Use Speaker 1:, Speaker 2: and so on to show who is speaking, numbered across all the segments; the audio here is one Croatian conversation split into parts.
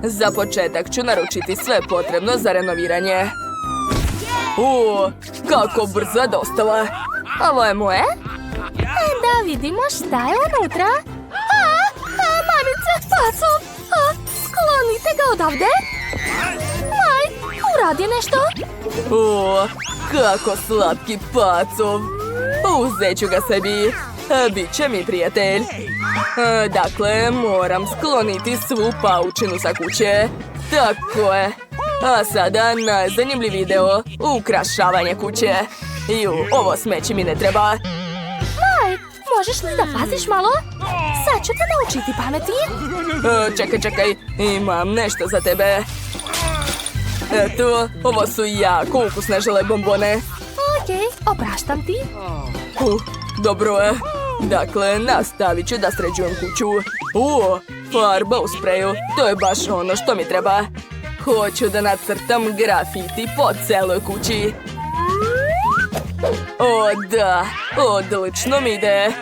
Speaker 1: Za početak ću naručiti sve potrebno za renoviranje. Kako brza dostava.
Speaker 2: Ovo je moje? Da vidimo šta je unutra. Mamice, pacov! Sklonite ga odavde! Maj, uradi nešto!
Speaker 1: Kako slatki pacov! Uzet ću ga sebi. Biće mi prijatelj. Dakle, moram skloniti svu paučinu sa kuće. Tako je. A sada najzanimljiviji video. Ukrašavanje kuće. Ovo smeće mi ne treba.
Speaker 2: Maj, možeš li da paziš malo? Sad ću te naučiti pameti.
Speaker 1: Čekaj. Imam nešto za tebe. Eto, ovo su jako ukusne žele bombone.
Speaker 2: Okej, opraštam ti.
Speaker 1: Dobro je. Dakle, nastavit ću da sređujem kuću. Farba u spreju. To je baš ono što mi treba. Hoću da nacrtam grafiti po celoj kući. Da, odlično mi ide.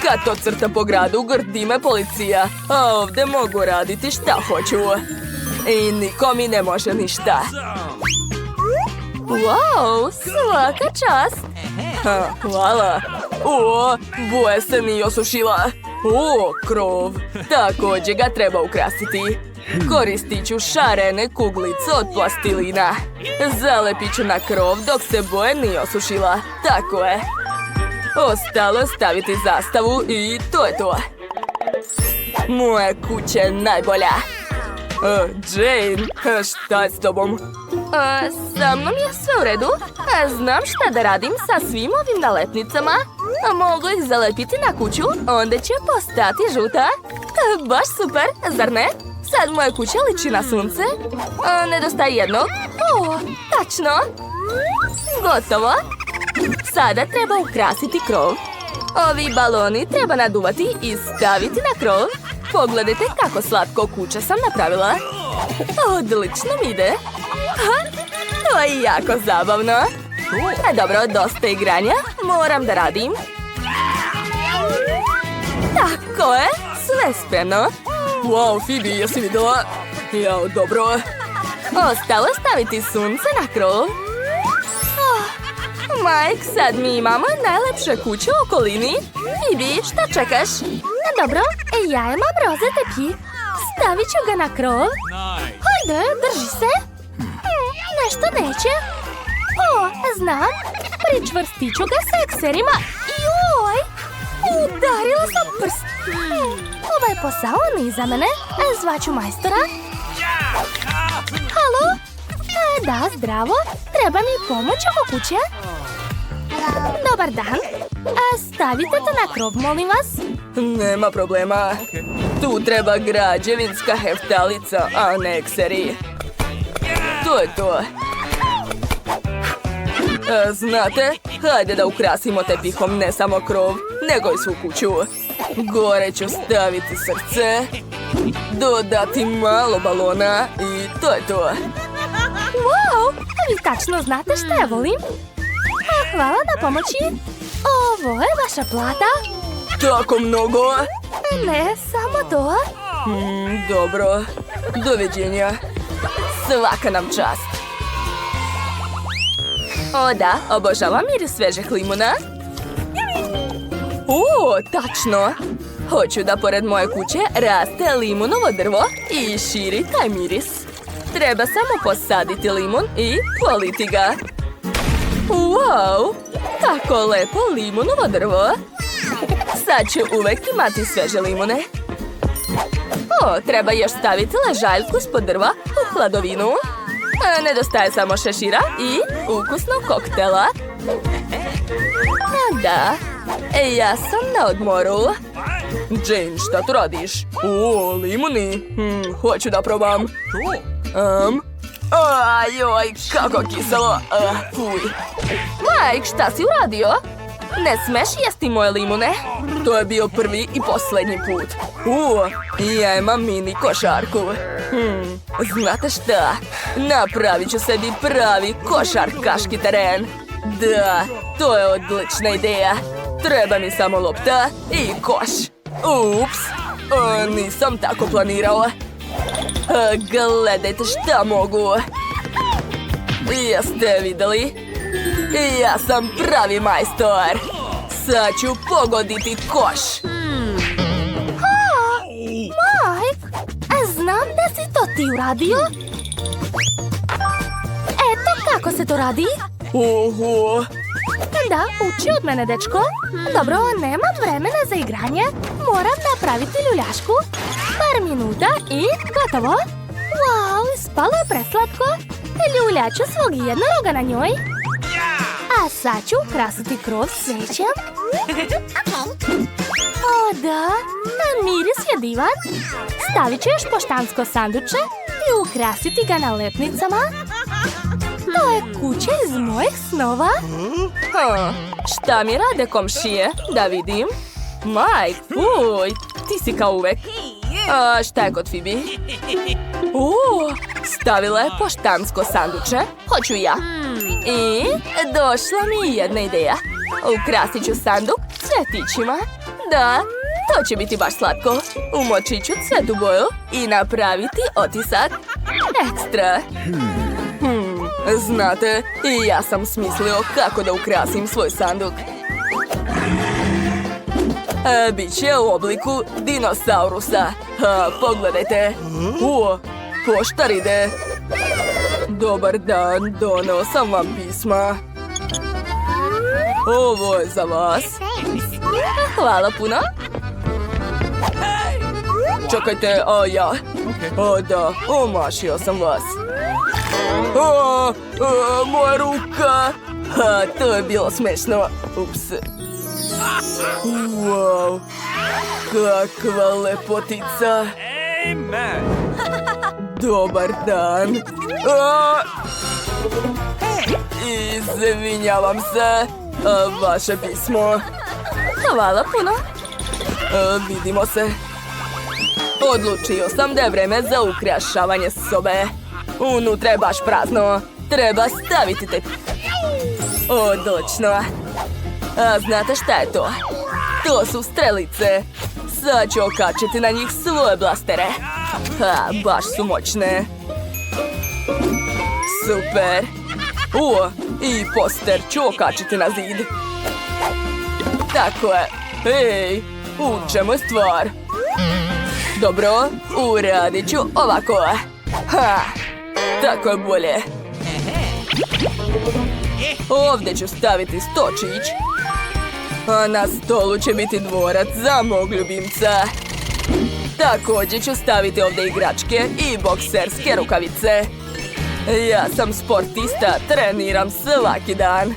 Speaker 1: Kad to crtam po gradu, grdi me policija. A ovdje mogu raditi šta hoću. I niko mi ne može ništa.
Speaker 2: Wow, svaka čast.
Speaker 1: Hvala. Boja se nije osušila. Krov. Također ga treba ukrasiti. Koristit ću šarene kuglice od plastilina. Zalepit ću na krov dok se boja nije osušila. Tako je. Ostalo staviti zastavu i to je to. Moja kuća je najbolja. Jane, šta je s tobom?
Speaker 2: Sa mnom je sve u redu. Znam šta da radim sa svim ovim nalepnicama. Mogu ih zalepiti na kuću, onda će postati žuta. Baš super, zar ne? Sad moja kuća liči na sunce. Nedostaje jednog. Tačno. Gotovo. Sada treba ukrasiti krov. Ovi baloni treba naduvati i staviti na krov. Pogledajte kako slatko kuća sam napravila. Odlično mi ide. To je jako zabavno. Dobro, dosta igranja. Moram da radim. Tako je, sve spremno.
Speaker 1: Wow, Phoebe, jesi vidjela? Jao, dobro.
Speaker 2: Ostalo staviti sunce na krov. Mike, sad mi imamo najlepše kuće u okolini. Phoebe, šta čekaš? Dobro, ja imam roze tepih. Stavit ću ga na krov. Hajde, drži se. Nešto neće. Znam. Pričvrstit ću ga s ekserima. Joj, udarila sam prst. Ovaj posao nije za mene. Zvaću majstora. Halo? Da, zdravo. Treba mi pomoć oko kuće. Dobar dan. Stavite to na krov, molim vas.
Speaker 1: Nema problema. Tu treba građevinska heftalica, a ne ekseri. To je to. Znate, hajde da ukrasimo tepihom ne samo krov, nego i svu kuću. Gore ću staviti srce, dodati malo balona i to je to.
Speaker 2: Wow, vi tačno znate šta ja volim. Hvala na pomoći. Ovo je vaša plata.
Speaker 1: Tako mnogo.
Speaker 2: Ne, samo to.
Speaker 1: Dobro, doviđenja. Svaka nam čast. Da, obožavam miris svežeg limuna. Tačno. Hoću da pored moje kuće raste limunovo drvo i širi taj miris. Treba samo posaditi limun i politi ga. Wow, tako lepo limunovo drvo. Sad ću uvek imati sveže limune. Treba još staviti ležaljku ispod drva u hladovinu. Nedostaje samo šešira i ukusnog koktela. Da, ja sam na odmoru. Jane, šta tu radiš? Limuni. Hoću da probam. Joj, kako kiselo. Fuj.
Speaker 2: Mike, šta si uradio? Ne smeš jesti moje limune.
Speaker 1: To je bio prvi i posljednji put. Ja imam mini košarku. Znate šta? Napravit ću sebi pravi košarkaški teren. Da, to je odlična ideja. Treba mi samo lopta i koš. Ups, nisam tako planirao. Gledajte šta mogu. Jeste vidjeli? Ja sam pravi majstor. Sad ću pogoditi koš.
Speaker 2: Mike, znam da si to ti uradio. Eto kako se to radi.
Speaker 1: Oho.
Speaker 2: Da, uči od mene, dečko. Dobro, nemam vremena za igranje. Moram napraviti ljuljašku. Par minuta i gotovo. Wow, spalo je preslatko. Ljuljaču svog jednoroga na njoj. A sad ću ukrasiti krov svećem. O da, miris je divan. Stavit ću još poštansko sanduče i ukrasiti ga nalepnicama. To je kuća iz mojih snova.
Speaker 1: Šta mi rade komšije? Da vidim. Mike, uj, ti si kao uvek. A šta je kod Phoebe? Stavila je poštansko sanduče. Hoću ja. I došla mi jedna ideja. Ukrasit ću sanduk cvjetićima. Da, to će biti baš slatko. Umočit ću cvet u boju i napraviti otisak. Ekstra. Znate, i ja sam smislio kako da ukrasim svoj sanduk. Biće u obliku dinosaurusa. Pogledajte. Poštar ide. Dobar dan, doneo sam vam pisma. Ovo je za vas.
Speaker 2: Hvala puno.
Speaker 1: Čekajte, a ja? O da, omašio sam vas. Moja ruka. To je bilo smešno. Ups. Wow. Kakva lepotica. Dobar dan. Izvinjavam se. Vaše pismo.
Speaker 2: Hvala puno.
Speaker 1: Vidimo se. Odlučio sam da je vreme za ukrašavanje sobe. Unutra je baš prazno. Treba staviti te... Odlično. A znate šta je to? To su strelice. Sad ću okačiti na njih svoje blastere. Baš su moćne. Super. I poster ću okačiti na zid. Tako je. Ej, u čemu je stvar? Dobro, uradit ću ovako. Tako je bolje. Ovdje ću staviti stočić. A na stolu će biti dvorac za mog ljubimca. Također ću staviti ovdje igračke i bokserske rukavice. Ja sam sportista, treniram svaki dan.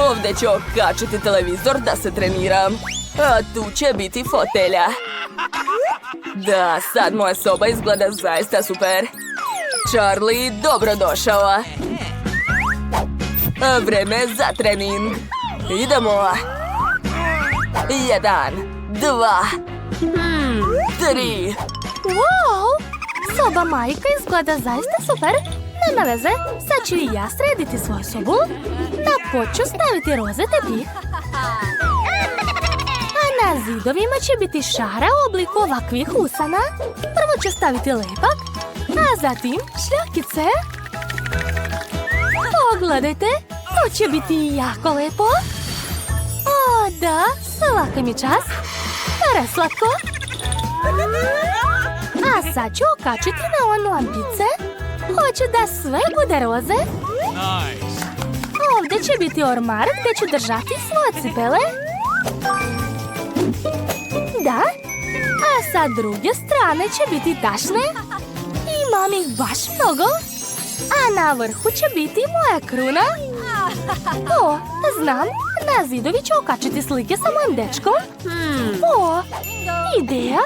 Speaker 1: Ovdje ću okačiti televizor da se treniram. A tu će biti fotelja. Da, sad moja soba izgleda zaista super. Charlie, dobrodošao. Vreme za trening. Idemo. 1, 2, 3.
Speaker 2: Wow! Soba Majka izgleda zaista super. Nema veze, sad ću i ja srediti svoju sobu. Na pod ću staviti roze tepih. A na zidovima će biti šara u obliku ovakvih usana. Prvo ću staviti lepak, a zatim šljakice. Pogledajte, to će biti jako lepo. O da, svaka mi čast. Preslatko. A sad ću okačiti na on lampice. Hoću da sve bude roze. Ovdje će biti ormar gdje ću držati svoje cipele. Da. A sa druge strane će biti tašne. Imam ih baš mnogo. A na vrhu će biti moja kruna. O, znam, na zidovi ću okačiti slike sa mojim dečkom. O, ideja.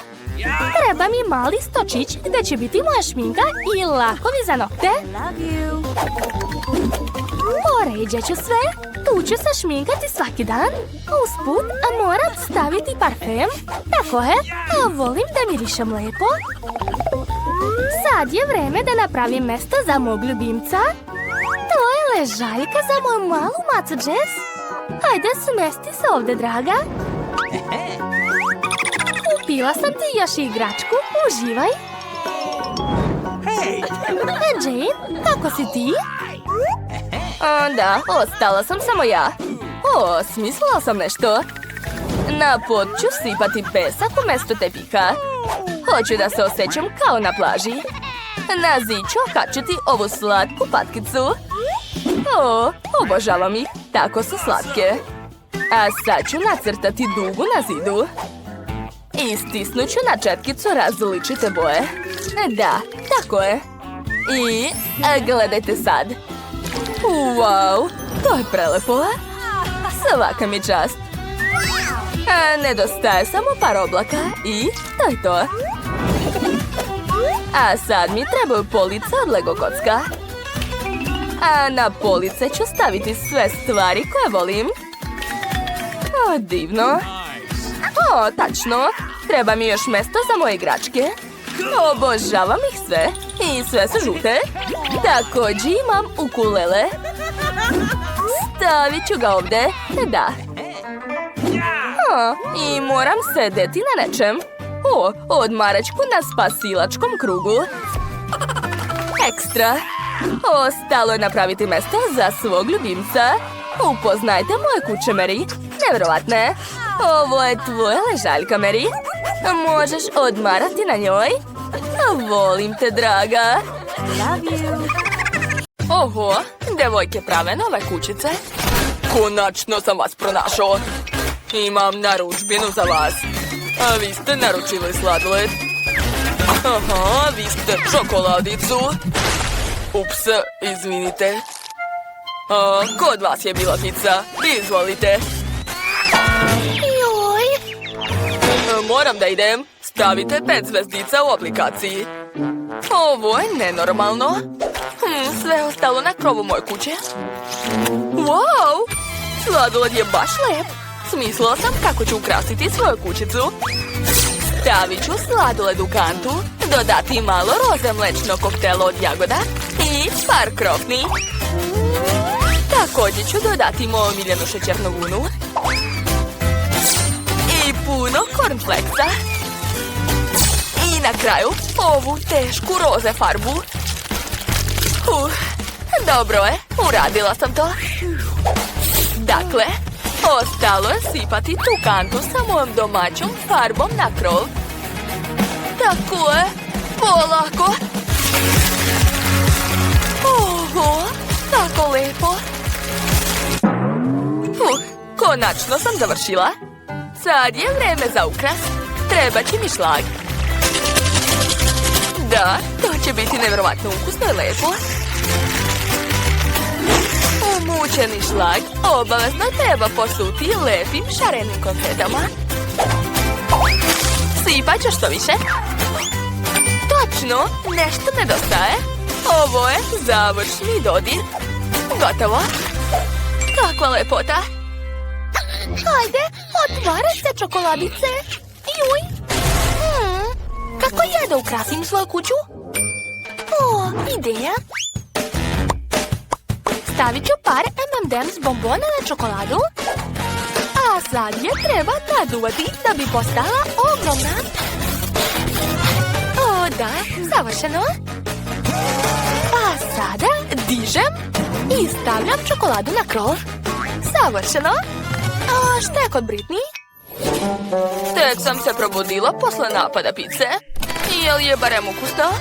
Speaker 2: Treba mi mali stočić gdje će biti moja šminka i lakovi za nokte. Poređat ću sve. Tu ću se šminkati svaki dan. Usput moram staviti parfem. Tako je, volim da mirišem lepo. Sad je vreme da napravim mjesto za mog ljubimca. To je ležaljka za moju malu macu Jess. Hajde, smesti se ovdje, draga. Kupila sam ti još igračku, uživaj. Jane, kako si ti? Da, ostala sam samo ja. Smislila sam nešto. Na pod ću sipati pesak umjesto tepika. Hoću da se osjećam kao na plaži. Na zid ću okačiti ovu slatku patkicu. Obožavam ih, tako su slatke. A sad ću nacrtati dugu na zidu. I stisnut ću na četkicu različite boje. Da, tako je. I gledajte sad. Wow, to je prelepo. Svaka mi čast. Nedostaje samo par oblaka i to je to. A sad mi trebaju police od Lego kocka. A na police ću staviti sve stvari koje volim. Divno. Tačno. Treba mi još mjesto za moje igračke. Obožavam ih sve. I sve su žute. Također imam ukulele. Stavit ću ga ovdje. Da. I moram sedeti na nečem. Odmaračku na spasilačkom krugu. Ekstra. Ostalo je napraviti mjesto za svog ljubimca. Upoznajte moje kuće, Mary. Nevjerovatne. Ovo je tvoja ležaljka, Mary. Možeš odmarati na njoj. Volim te, draga. Love you. Oho, devojke prave nove kućice. Konačno sam vas pronašao. Imam narudžbinu za vas. A vi ste naručili sladoled. Aha, vi ste čokoladicu. Ups, izvinite. Kod vas je bila pizza. Izvolite. Joj. Moram da idem. Stavite 5 zvezdica u aplikaciji. Ovo je nenormalno. Sve je ostalo na krovu moje kuće. Wow! Sladoled je baš lep. Smislila sam kako ću ukrasiti svoju kućicu. Stavit ću sladoled u kantu, dodati malo roze mlečnog koktela od jagoda i par krofni. Također ću dodati moju omiljenu šećernu vunu. I puno cornflakesa. I na kraju ovu tešku roze farbu. Dobro je, uradila sam to. Dakle, ostalo je sipati tu kantu sa mojom domaćom farbom na krov. Tako je, polako. Oho, tako lepo. Konačno sam završila. Sad je vreme za ukras. Treba će mi šlag. Da, to će biti nevjerovatno ukusno i lepo. Umućeni šlag obavezno treba posuti lepim šarenim konfetama. Sipat ću što više. Točno, nešto nedostaje. Ovo je završni dodir. Gotovo. Kakva lepota. Hajde, otvaraj se čokoladice. Juj. Kako ja da ukrasim svoju kuću? Ideja. Stavit ću par M&M's bombona na čokoladu. A sad je treba naduvati da bi postala ogromna. Da, savršeno. A sada dižem i stavljam čokoladu na krov. Savršeno. A šta je kod Britney? Tek sam se probudila posle napada pice. Jel je barem ukusno?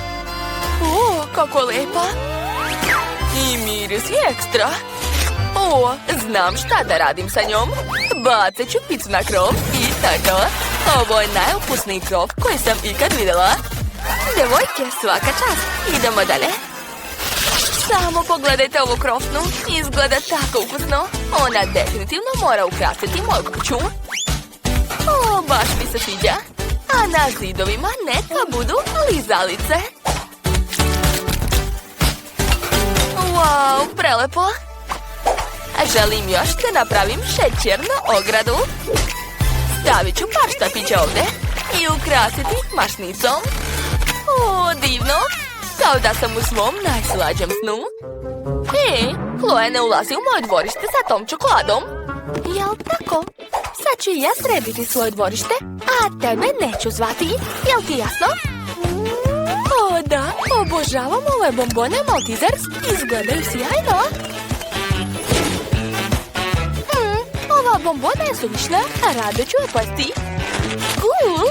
Speaker 2: Kako lepa. I miris je ekstra. Znam šta da radim sa njom. Bacit ću picu na krov i tako. Ovo je najukusniji krov koji sam ikad vidjela. Devojke, svaka čast. Idemo dalje. Samo pogledajte ovu krofnu. Izgleda tako ukusno. Ona definitivno mora ukrasiti moju kuću. Baš mi se sviđa. A na zidovima neka budu lizalice. Wow, prelepo. Želim još da napravim šećernu ogradu. Stavit ću par štapića ovdje i ukrasiti ih mašnicom. Divno. Kao da sam u svom najslađem snu. Chloe ne ulazi u moje dvorište sa tom čokoladom. Jel tako? Sad ću i ja srediti svoje dvorište, a tebe neću zvati. Jel ti jasno? O da, obožavam ove bombone Maltesers. Izgledaju sjajno. Ova bombona je suvišna, a rado ću je pojesti. Cool!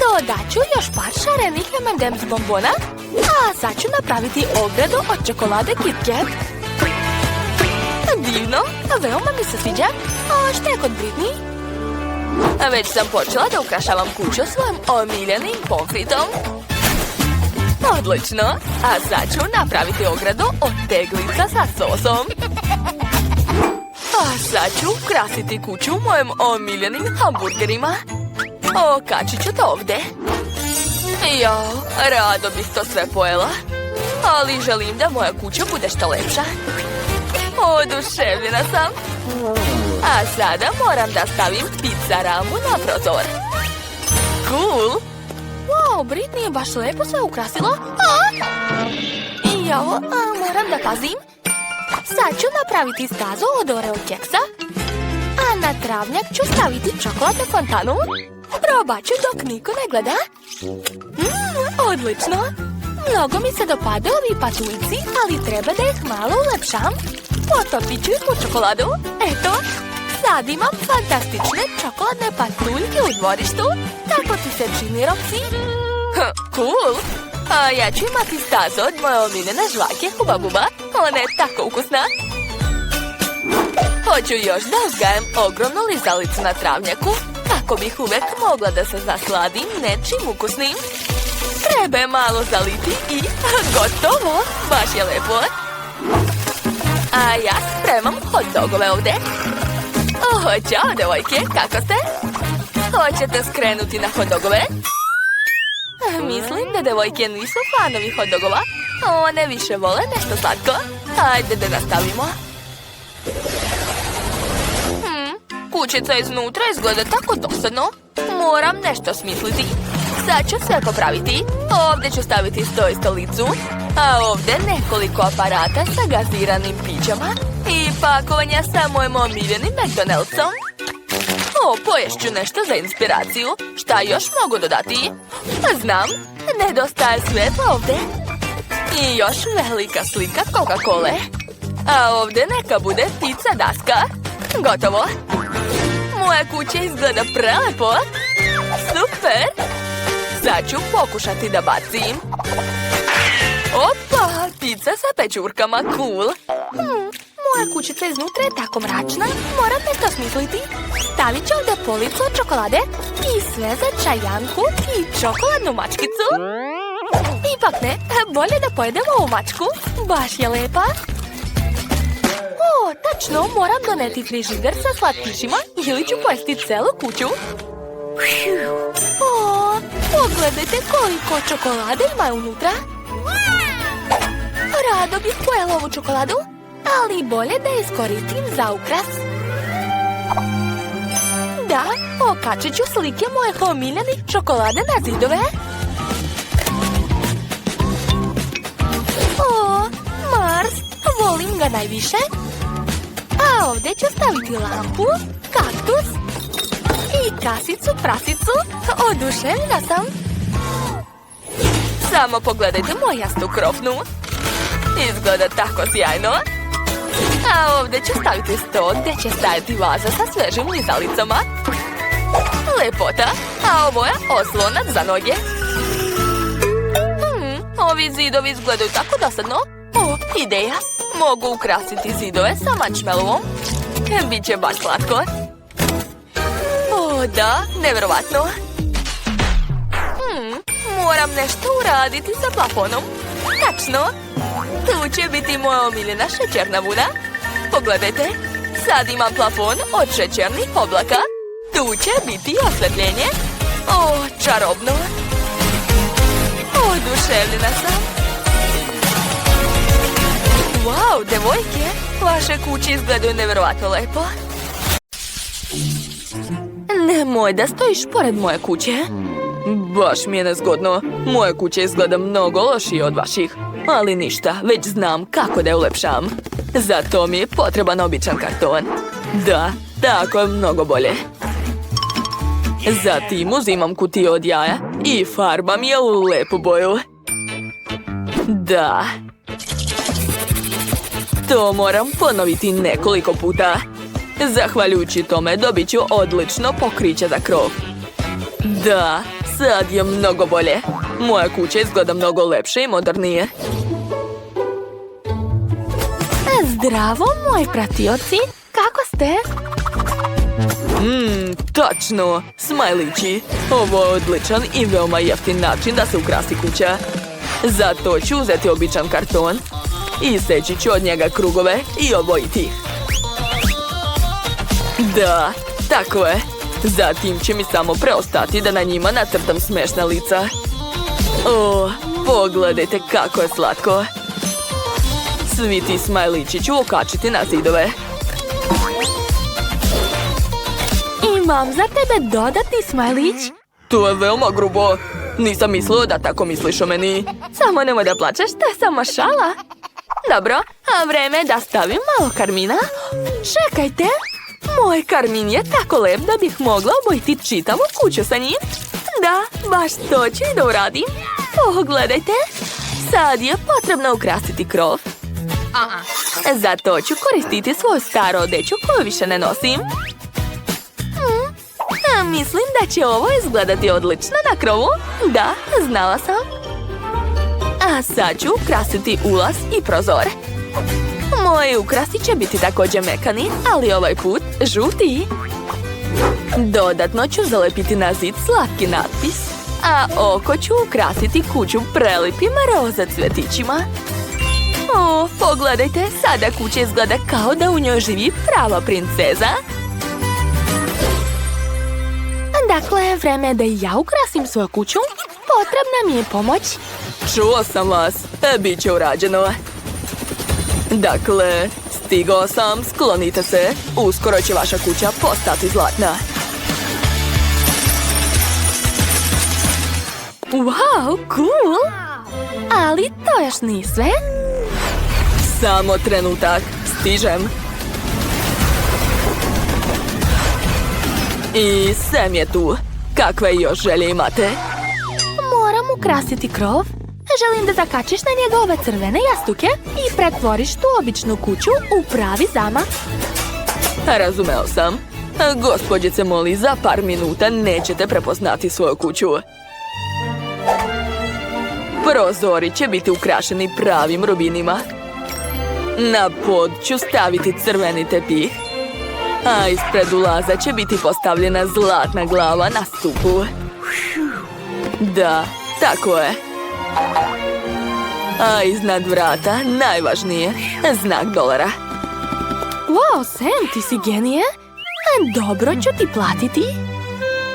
Speaker 2: Dodat ću još par šarenih M&M's bombona, a sad ću napraviti ogradu od čokolade Kit Kat. Divno, veoma mi se sviđa. A šta je kod Britney? Već sam počela da ukrašavam kuću svojim omiljenim pomfritom. Odlično, a sad ću napraviti ogradu od teglica sa sosom. A sad ću ukrasiti kuću mojim omiljenim hamburgerima. Okačit ću to ovdje. Jao, rado bih to sve pojela. Ali želim da moja kuća bude što lepša. Oduševljena sam. A sada moram da stavim pizza ramu na prozor. Cool. Wow, Britney je baš lepo sve ukrasila. Jao, moram da pazim. Sad ću napraviti stazu od Oreo keksa. A na travnjak ću staviti čokoladnu fontanu. Probat ću dok niko ne gleda. Odlično. Mnogo mi se dopade ovi patuljci, ali treba da ih malo ulepšam. Potopit ću ih u čokoladu. Eto, sad imam fantastične čokoladne patuljke u dvorištu. Kako ti se čini, Roxy? Cool. A ja ću imati stazu od moje omiljene žvake Huba Buba. Ona je tako ukusna. Hoću još da uzgajem ogromnu lizalicu na travnjaku, kako bih uvek mogla da se nasladim nečim ukusnim. Treba je malo zaliti i gotovo. Baš je lepo. A ja spremam hot dogove ovdje. Ćao, devojke, kako ste? Hoćete skrenuti na hot dogove? Mislim da devojke nisu fanovi hot dogova. One više vole nešto slatko. Hajde da nastavimo. Kućica iznutra izgleda tako dosadno. Moram nešto smisliti. Sad ću sve popraviti. Ovdje ću staviti sto i stolicu. A ovdje nekoliko aparata sa gaziranim pićama. I pakovanja sa mojim omiljenim McDonald'som. Poješću nešto za inspiraciju. Šta još mogu dodati? Znam, nedostaje svjetla ovdje. I još velika slika Coca-Cole. A ovdje neka bude pizza daska. Gotovo. Moja kuća izgleda prelepo. Super. Sad ću pokušati da bacim. Opa, pizza sa pečurkama, cool. Moja kućica iznutra je tako mračna. Moram nešto smisliti. Stavit ću ovdje policu od čokolade i sve za čajanku i čokoladnu mačkicu. Ipak ne, bolje da pojedemo ovu mačku. Baš je lepa. Tačno, moram doneti frižider sa slatkišima ili ću pojesti celu kuću. Pogledajte koliko čokolade ima unutra. Rado bih pojela ovu čokoladu, ali bolje da je iskoristim za ukras. Da, okačit ću slike mojih omiljenih čokolade na zidove. Mars, volim ga najviše. A ovdje ću staviti lampu, kaktus i kasicu prasicu. Oduševljena sam. Samo pogledajte moju jasnu krofnu. Izgleda tako sjajno. A ovdje ću staviti sto gdje će stajati vaza sa svežim lizalicama. Lepota. A ovo je oslonac za noge. Ovi zidovi izgledaju tako dosadno. Ideja. Mogu ukrasiti zidove sa marshmallowom. Biće baš slatko. Da, nevjerovatno. Moram nešto uraditi sa plafonom. Tačno. Tu će biti moja omiljena šećerna vuda. Pogledajte. Sad imam plafon od šećernih oblaka. Tu će biti osvetljenje. Čarobno. Oduševljena sam. Wow, devojke, vaše kuće izgledaju nevjerovatno lepo. Nemoj da stojiš pored moje kuće. Baš mi je nezgodno. Moja kuća izgleda mnogo lošije od vaših. Ali ništa, već znam kako da je ulepšam. Zato mi je potreban običan karton. Da,
Speaker 1: Tako je mnogo bolje. Zatim uzimam kutiju od jaja i farbam je u lepu boju. Da. To moram ponoviti nekoliko puta. Zahvaljujući tome dobit ću odlično pokriće za krov. Da, sad je mnogo bolje. Moja kuća izgleda mnogo lepše i modernije.
Speaker 2: Zdravo, moji pratioci. Kako ste?
Speaker 1: Tačno, smajlići. Ovo je odličan i veoma jeftin način da se ukrasi kuća. Zato ću uzeti običan karton i seći ću od njega krugove i obojiti ih. Da, tako je. Zatim će mi samo preostati da na njima nacrtam smešna lica. O, pogledajte kako je slatko. Svi ti smajlići ću okačiti na zidove.
Speaker 2: Imam za tebe dodatni smajlić.
Speaker 1: To je veoma grubo. Nisam mislio da tako misliš o meni.
Speaker 2: Samo nemoj da plačeš, to je samo šala. Dobro, a vreme je da stavim malo karmina. Čekajte, moj karmin je tako lep da bih mogla obojiti čitavu kuću sa njim. Da, baš to ću i da uradim. Pogledajte, sad je potrebno ukrasiti krov. Zato ću koristiti svoju staru odeću koju više ne nosim. Mislim da će ovo izgledati odlično na krovu. Da, znala sam. A sad ću ukrasiti ulaz i prozor. Moji ukrasi će biti također mekani, ali ovaj put žuti. Dodatno ću zalepiti na zid slatki natpis. A oko ću ukrasiti kuću prelipim roza cvjetićima. O, pogledajte, sada kuća izgleda kao da u njoj živi prava princeza. Dakle, vreme je da i ja ukrasim svoju kuću. Potrebna mi je pomoć.
Speaker 1: Čuo sam vas. Bit će urađeno. Dakle, stigao sam, sklonite se. Uskoro će vaša kuća postati zlatna.
Speaker 2: Wow, cool! Ali to još nije sve.
Speaker 1: Samo trenutak, stižem. I Sam je tu. Kakve još želje imate?
Speaker 2: Moram ukrasiti krov. Želim da zakačiš na njega ove crvene jastuke i pretvoriš tu običnu kuću u pravi zamak.
Speaker 1: Razumeo sam. Gospođice Molly, za par minuta nećete prepoznati svoju kuću. Prozori će biti ukrašeni pravim rubinima. Na pod ću staviti crveni tepih. A ispred ulaza će biti postavljena zlatna glava na stupu. Da, tako je. A iznad vrata, najvažnije, znak dolara.
Speaker 2: Wow, Sam, ti si genije. Dobro ću ti platiti.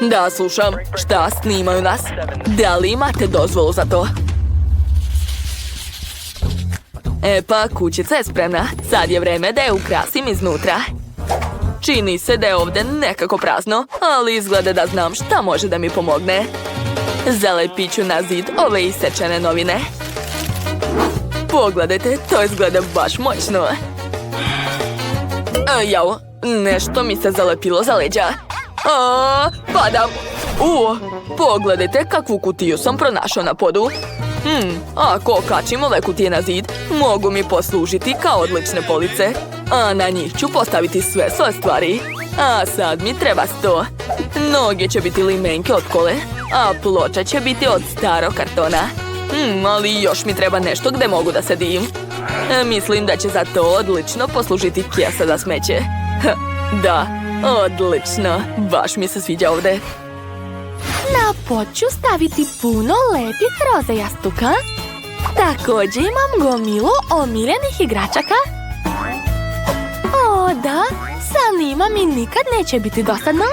Speaker 1: Da, slušam. Šta, snimaju nas? Da li imate dozvolu za to? E pa, kućica je spremna. Sad je vreme da je ukrasim iznutra. Čini se da je ovdje nekako prazno, ali izgleda da znam šta može da mi pomogne. Zalepit ću na zid ove isečene novine. Pogledajte, to izgleda baš moćno. Jao, nešto mi se zalepilo za leđa. Padam. Pogledajte kakvu kutiju sam pronašao na podu. Ako okačim ove kutije na zid, mogu mi poslužiti kao odlične police. A na njih ću postaviti sve svoje stvari. A sad mi treba 100. Noge će biti limenke od kole, a ploča će biti od starog kartona. Ali još mi treba nešto gdje mogu da sedim. Mislim da će za to odlično poslužiti kesa za smeće. Da, odlično. Baš mi se sviđa ovdje.
Speaker 2: Na pod ću staviti puno lepih roza jastuka. Također imam gomilu omiljenih igračaka. O, da, sa njima mi nikad neće biti dosadno.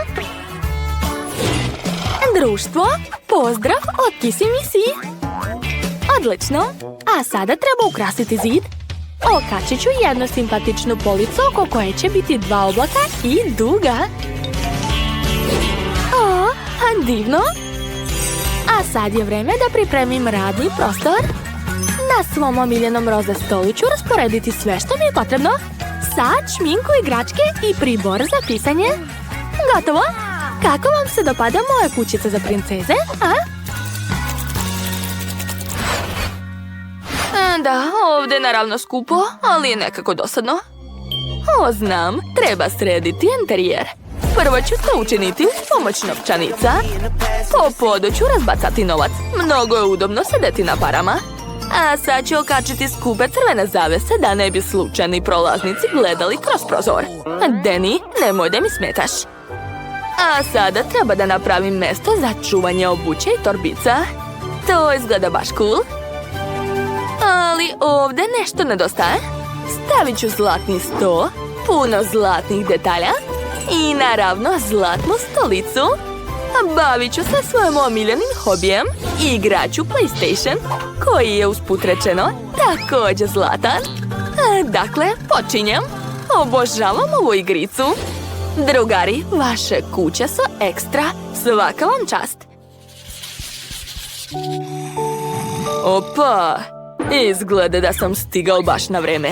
Speaker 2: Društvo, pozdrav od Kisi Misi. Odlično, a sada treba ukrasiti zid. Okačit ću jednu simpatičnu policu oko koje će biti 2 oblaka i duga. O, divno. A sad je vreme da pripremim radni prostor. Na svom omiljenom roze stolu ću rasporediti sve što mi je potrebno. sat, šminku, igračke i pribor za pisanje. Gotovo! Kako vam se dopada moja kućica za princeze, a? Da, ovdje je naravno skupo, ali je nekako dosadno. Znam, treba srediti interijer. Prvo ću to učiniti uz pomoć novčanica. Po podu ću razbacati novac. Mnogo je udobno sedeti na parama. A sad ću okačiti skupe crvene zavese da ne bi slučajni prolaznici gledali kroz prozor. Deni, nemoj da mi smetaš. A sada treba da napravim mjesto za čuvanje obuće i torbica. To izgleda baš cool. Ali ovdje nešto nedostaje. Stavit ću zlatni sto, puno zlatnih detalja i naravno zlatnu stolicu. Bavit ću se svojim omiljenim hobijem i igrat ću PlayStation, koji je usput rečeno također zlatan. Dakle, počinjem. Obožavam ovu igricu. Drugari, vaše kuće su ekstra. Svaka vam čast. Opa, izgleda da sam stigao baš na vreme.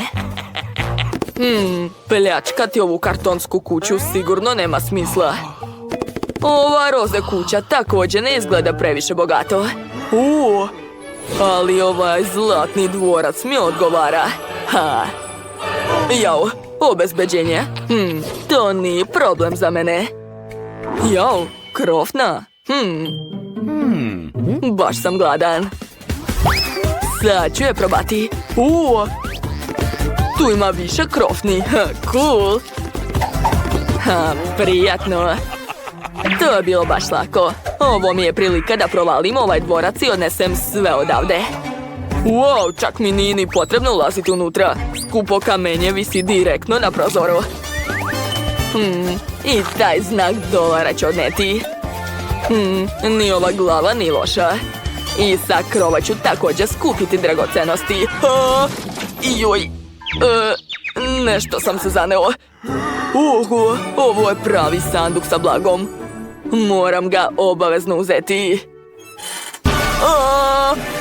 Speaker 2: Pljačkati ovu kartonsku kuću sigurno nema smisla. Ova roze kuća također ne izgleda previše bogato. Ali ovaj zlatni dvorac mi odgovara. Jao, obezbeđenje. To nije problem za mene. Jao, krofna. Baš sam gladan. Sad ću je probati. Tu ima više krofni. Cool. Prijatno. To je bilo baš lako. Ovo mi je prilika da provalim ovaj dvorac i odnesem sve odavde. Wow, čak mi nije ni potrebno ulaziti unutra. Skupo kamenje visi direktno na prozoru. I taj znak dolara ću odneti. Ni ova glava ni loša. I sa krova ću također skupiti dragocenosti. Joj, nešto sam se zaneo. Ovo je pravi sanduk sa blagom. Moram ga obavezno uzeti.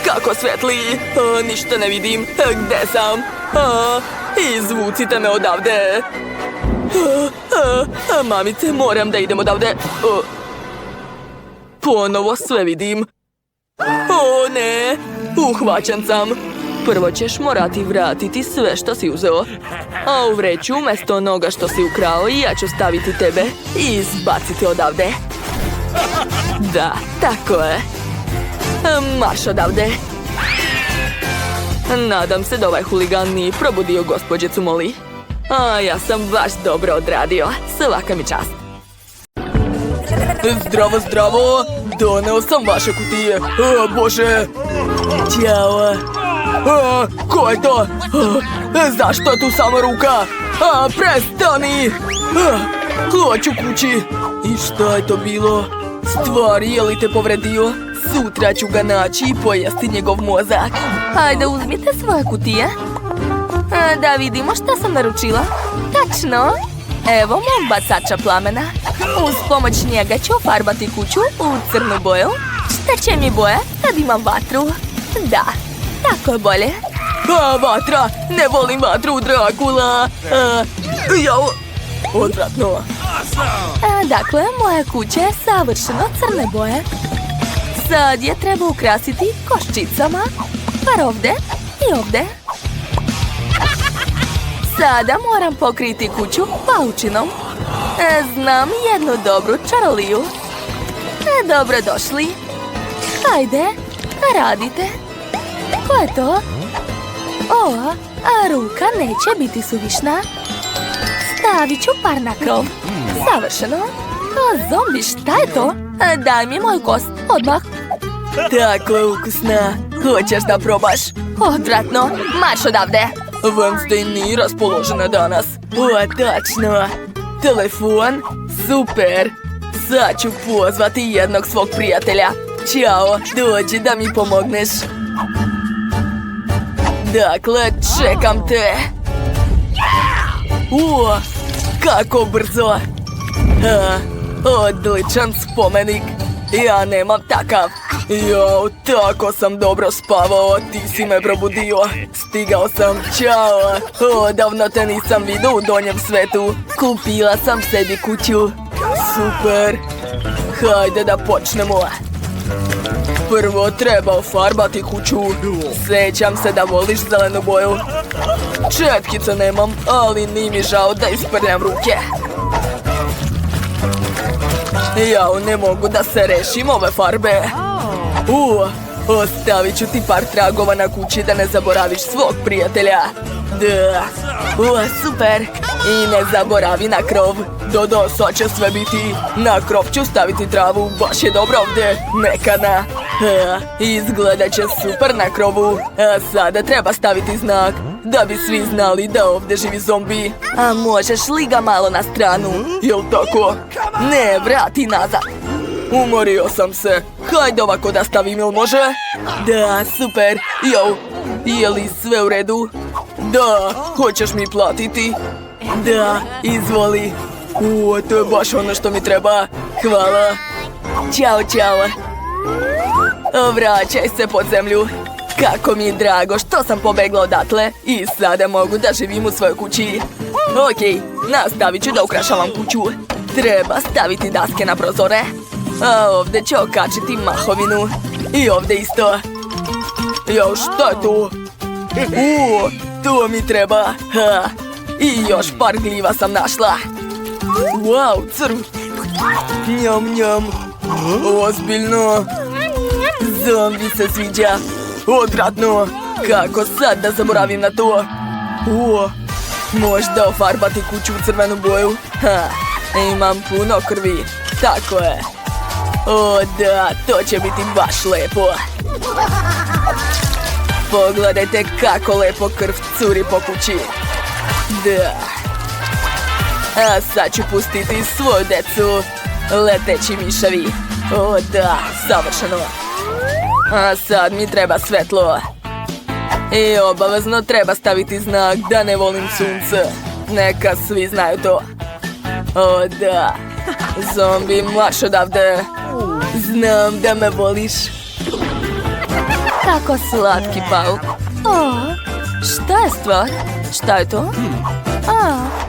Speaker 2: Kako svetli. Ništa ne vidim. Gde sam? Izvucite me odavde. Mamice, moram da idem odavde. Ponovo sve vidim. Ne, uhvaćen sam. Prvo ćeš morati vratiti sve što si uzeo. A u vreću umjesto onoga što si ukrao ja ću staviti tebe i izbaciti odavde. Da, tako je. Marš odavde. Nadam se da ovaj huligan nije probudio gospođicu Molly. Ja sam baš dobro odradio. Svaka mi čast. Zdravo, zdravo. Doneo sam vaše kutije. Bože. Ćao. Ko je to? Zašto je tu samo ruka? Prestani. Hoću kući. I šta je to bilo? Stvari, je li te povredio? Sutra ću ga naći i pojesti njegov mozak. Hajde, uzmite svoje kutije. Da vidimo šta sam naručila. Tačno. Evo mog bacača plamena. Uz pomoć njega ću ofarbati kuću u crnu boju. Šta će mi boje kad imam vatru? Da, tako je bolje. Vatra! Ne volim vatru, Drakula! Jao! Odvratno. Dakle, moja kuća je savršeno crne boje. Sad je treba ukrasiti koščicama. Par ovde i ovde. Sada moram pokriti kuću paučinom. Znam jednu dobru čaroliju. Dobrodošli. Hajde, radite. Ko je to? Ruka neće biti suvišna. Stavit ću par na krov. Savršeno. Zombi, šta je to? Daj mi moju kost, odmah. Tako je ukusna. Hoćeš da probaš? Odvratno, marš odavde. Wednesday nije raspoložena danas. Tačno. Telefon? Super. Sad ću pozvati jednog svog prijatelja. Ćao, dođi da mi pomogneš. Dakle, čekam te. Kako brzo. Odličan spomenik. Ja nemam takav.
Speaker 1: Jao, tako sam dobro spavao, ti si me probudio. Stigao sam, čao. Odavno te nisam vidio u donjem svetu. Kupila sam sebi kuću. Super. Hajde da počnemo. Prvo treba ofarbati kuću. Sjećam se da voliš zelenu boju. Četkice nemam, ali nije mi žao da isprljam ruke. Jao, ne mogu da se rešim ove farbe. Ostavit ću ti par tragova na kući da ne zaboraviš svog prijatelja. Da. Super. I ne zaboravi na krov. Dodo, sad će sve biti. Na krov ću staviti travu, baš je dobro ovdje. Mekana. Izgledat će super na krovu. A sada treba staviti znak, da bi svi znali da ovdje živi zombi. A možeš li ga malo na stranu? Jel tako? Ne, vrati nazad. Umorio sam se. Hajde ovako da stavim, jel može? Da, super. Jo, je li sve u redu? Da, hoćeš mi platiti? Da, izvoli. To je baš ono što mi treba. Hvala. Ćao, čao. Vraćaj se pod zemlju. Kako mi je drago što sam pobegla odatle i sada mogu da živim u svojoj kući. Okej, nastavit ću da ukrašavam kuću. Treba staviti daske na prozore. A ovdje ću okačiti mahovinu. I ovdje isto. Jo, šta je to? To mi treba. I još par gljiva sam našla. Wow, crv. Njam, njam. Ozbiljno. Zombi se sviđa. Odvratno. Kako sad da zaboravim na to? Možda ofarbati kuću u crvenu boju. Imam puno krvi. Tako je. Da, to će biti baš lepo. Pogledajte kako lepo krv curi po kući. Da. A sad ću pustiti svoju decu. Leteći miševi. Da, savršeno. A sad mi treba svetlo. I obavezno treba staviti znak da ne volim sunce. Neka svi znaju to. Da. Zombi, marš odavde. Znam da me voliš.
Speaker 2: Kako slatki pauk. Šta je stvar? Šta je to?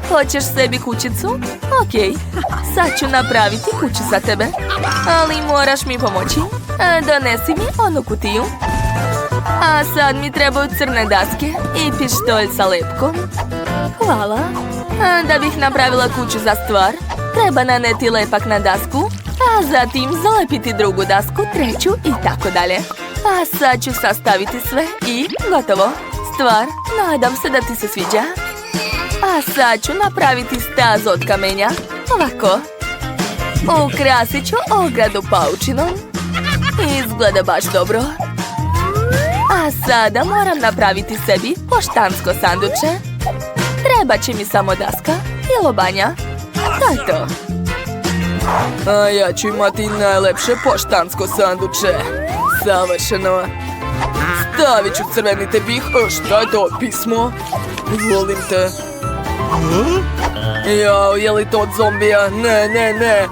Speaker 2: Hoćeš sebi kućicu? Okej, sad ću napraviti kuću za tebe. Ali moraš mi pomoći. Donesi mi onu kutiju. A sad mi trebaju crne daske i pištolj sa lepkom. Hvala. Da bih napravila kuću za stvar, treba naneti lepak na dasku, a zatim zalepiti drugu dasku, treću i tako dalje. A sad ću sastaviti sve i gotovo. Stvar, nadam se da ti se sviđa. A sad ću napraviti stazu od kamenja. Ovako. Ukrasit ću ogradu paučinom. Izgleda baš dobro. A sada moram napraviti sebi poštansko sanduče. Treba će mi samo daska i lobanja. To je to.
Speaker 1: A ja ću imati najlepše poštansko sanduče. Savršeno. Stavit ću crveni tepih. Šta je to? Pismo? Volim te. Jao, je li to od zombija? Ne, ne, ne.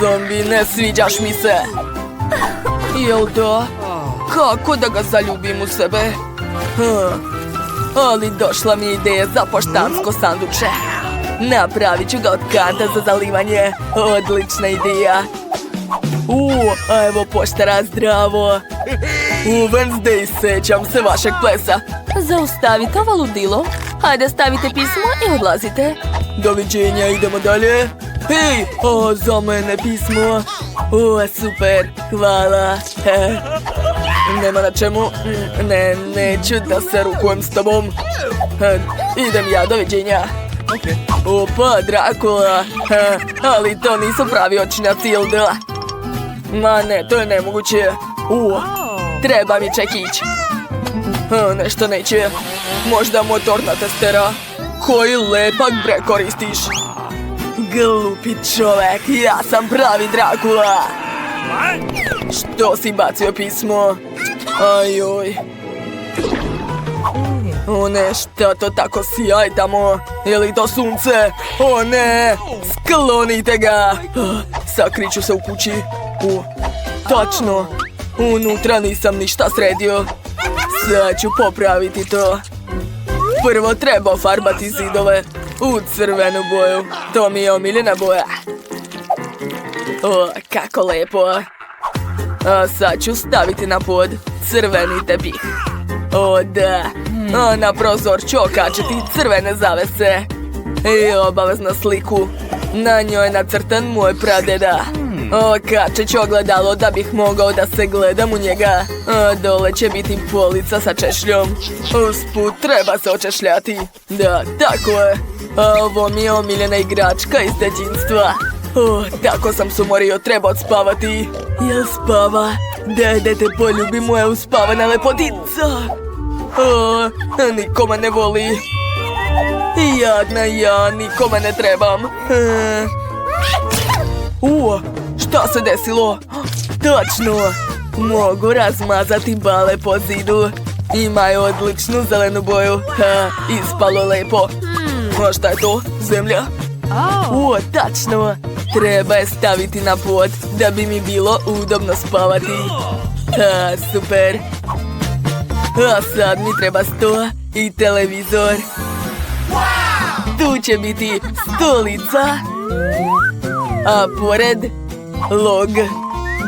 Speaker 1: Zombi, ne sviđaš mi se. Jel da? Kako da ga zaljubim u sebe? Ali došla mi je ideja za poštansko sanduče. Napravit ću ga od kanta za zalivanje. Odlična ideja. A evo poštara, zdravo. Wednesday, sećam se vašeg plesa.
Speaker 2: Zaustavite ovo ludilo. Hajde, stavite pismo i odlazite.
Speaker 1: Doviđenja, idemo dalje. Hej, za mene pismo. Super, hvala. Nema na čemu. Ne, neću da se rukujem s tobom. Idem ja, doviđenja. Opa, Drakula. Ali to nisu pravi očinjaci, jel da? Ma ne, to je nemoguće. Treba mi čekić. Nešto neće. Možda motorna testera. Koji lepak bre koristiš? Glupi čovek, ja sam pravi Drakula. Što si bacio pismo? Ajoj. O ne, šta to tako sjaj tamo? Je li to sunce? O ne, sklonite ga. Sakriću se u kući. Tačno. Unutra nisam ništa sredio. Sad ću popraviti to. Prvo treba farbati zidove u crvenu boju. To mi je omiljena boja. O, kako lepo. A sad ću staviti na pod crveni tepih. O, da. A na prozor ću okačiti crvene zavese. I obavezno sliku. Na njoj je nacrtan moj pradeda. Okačit ću ogledalo da bih mogao da se gledam u njega. A dole će biti polica sa češljom. Usput treba se očešljati. Da, tako je. A ovo mi je omiljena igračka iz djetinjstva. Tako sam se umorio, treba odspavati. Jel spava? Dete, poljubi moja uspavana lepotica. Niko me ne voli. Jadna ja, niko me ne trebam. Šta se desilo? Točno! Mogu razmazati bale po zidu. Imaju odličnu zelenu boju. Ispalo lepo. A šta je to? Zemlja? Tačno! Treba je staviti na pod da bi mi bilo udobno spavati. Super! A sad mi treba sto i televizor. Tu će biti stolica. A pored log.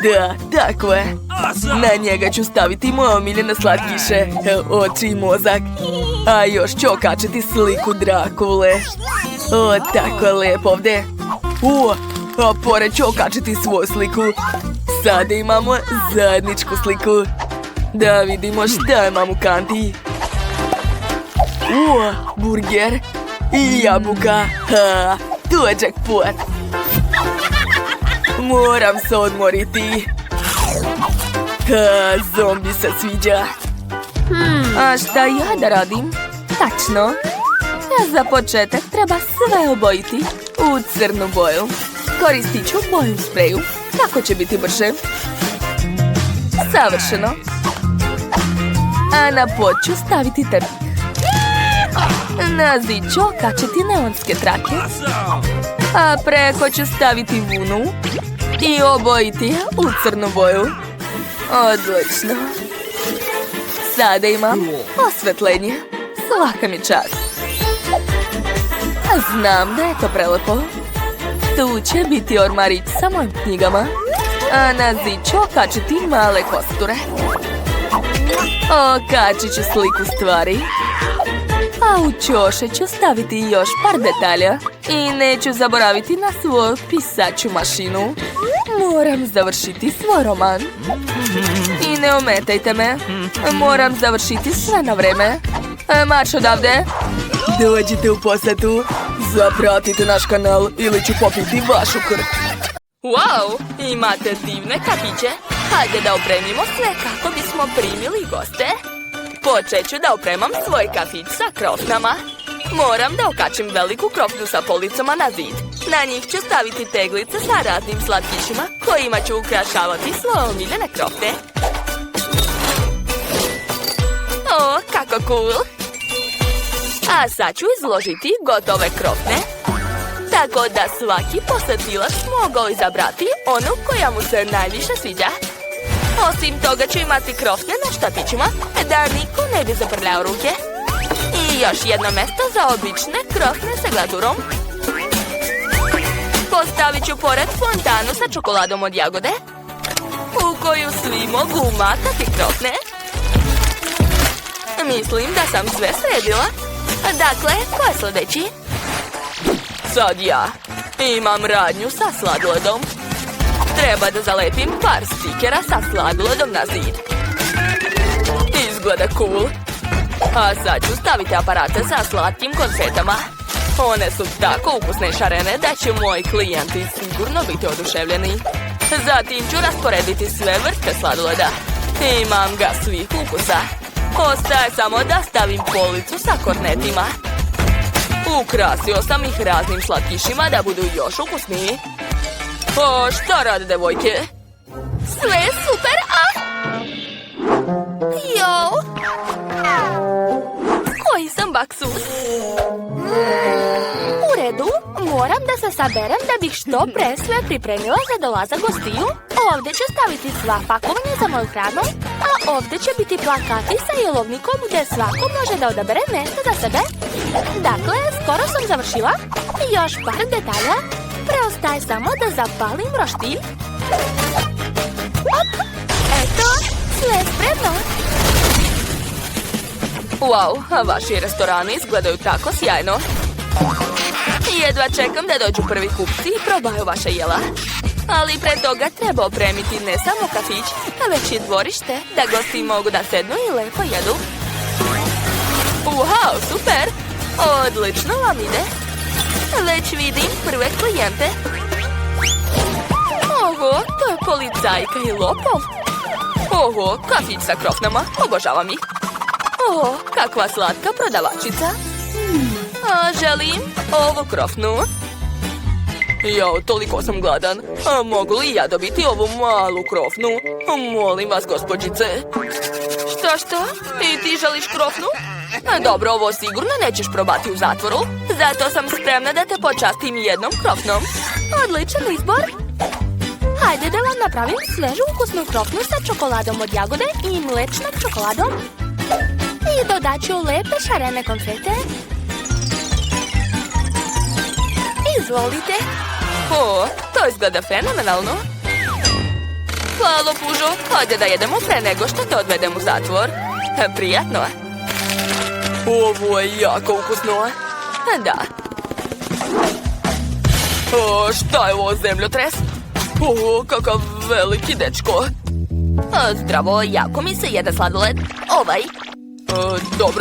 Speaker 1: Da, tako je. Na njega ću staviti moje omiljene slatkiše, oči i mozak. A još ću okačiti sliku Drakule. Tako je lepo ovdje. A pored ću okačiti svoju sliku. Sada imamo zajedničku sliku. Da vidimo šta imam u kanti. Burger i jabuka. Tu je jackpot. Moram se odmoriti. Zombi se sviđa.
Speaker 2: A šta ja da radim? Tačno. Za početak treba sve obojiti u crnu boju. Koristit ću boju spreju. Tako će biti brže. Savršeno. A na pod ću staviti tepih. Na zid ću okačiti neonske trake. A preko ću staviti vunu i obojiti je u crnu boju. Odlično. Sada imam osvetljenje. Svaka mi čast. Znam da je to prelepo. Tu će biti ormarić sa mojim knjigama. A na zid ću okačiti male kosture. Okačit ću sliku stvari. A u ćoše ću staviti još par detalja. I neću zaboraviti na svoju pisaću mašinu. Moram završiti svoj roman. I ne ometajte me. Moram završiti sve na vreme. Marš odavde.
Speaker 1: Dođite u posetu. Zapratite naš kanal ili ću popiti vašu krv.
Speaker 2: Wow, imate divne kafiće. Hajde da opremimo sve kako bismo primili goste. Počet ću da opremam svoj kafić sa krofnama. Moram da okačim veliku krofnu sa policama na zid. Na njih ću staviti teglice sa raznim slatkišima kojima ću ukrašavati svoje omiljene krofne. Kako cool! A sad ću izložiti gotove krofne, tako da svaki posetilac mogao izabrati onu koja mu se najviše sviđa. Osim toga ću imati krofne na štatićima da niko ne bi zaprljao ruke. I još jedno mjesto za obične krofne sa glazurom. Postavit ću pored fontanu sa čokoladom od jagode, u koju svi mogu umakati krofne. Mislim da sam sve sredila. Dakle, ko je sljedeći? Sad ja. Imam radnju sa sladoledom. Treba da zalepim par stikera sa sladoledom na zid. Izgleda cool. A sad ću staviti aparate sa slatkim konfetama. One su tako ukusne i šarene da će moji klijenti sigurno biti oduševljeni. Zatim ću rasporediti sve vrste sladoleda. Imam ga svih ukusa. Ostaje samo da stavim policu sa kornetima. Ukrasio sam ih raznim slatkišima da budu još ukusniji. O, šta rade devojke? Sve super, Jo! Koji sam baksus? U redu, Moram da se saberem da bih što pre sve pripremila za dolazak gostiju. Ovdje ću staviti sva pakovanja za moju hranu, a ovdje će biti plakati sa jelovnikom gdje svako može da odabere mjesto za sebe. Dakle, skoro sam završila. Još par detalja. Preostaje samo da zapalim roštilj. Op! Eto, sve je spremno.
Speaker 1: Wow, a vaši restorani izgledaju tako sjajno. Jedva čekam da dođu prvi kupci i probaju vaše jela. Ali pre toga treba opremiti ne samo kafić, već i dvorište, da gosti mogu da sednu i lepo jedu. Wow, super! Odlično vam ide. Već vidim prve klijente. Oho, to je policajka i lopov. Oho, kafić sa krofnama, obožavam ih. Oho, kakva slatka prodavačica. A želim ovu krofnu. Jao, toliko sam gladan. A mogu li ja dobiti ovu malu krofnu? Molim vas, gospođice. Što? I ti želiš krofnu? Dobro, ovo sigurno nećeš probati u zatvoru. Zato sam spremna da te počastim jednom krofnom.
Speaker 2: Odličan izbor. Hajde da vam napravim svežu ukusnu krofnu sa čokoladom od jagode i mlečnom čokoladom. I dodat ću lepe šarene konfete. Izvolite.
Speaker 1: O, to izgleda fenomenalno. Hvala, Pužo. Hajde da jedemo pre nego što te odvedem u zatvor. Prijatno. Ovo je jako ukusno. Da. O, šta je ovo, zemljotres? O, kakav veliki dečko.
Speaker 2: Zdravo, jako mi se jede sladoled. Ovaj.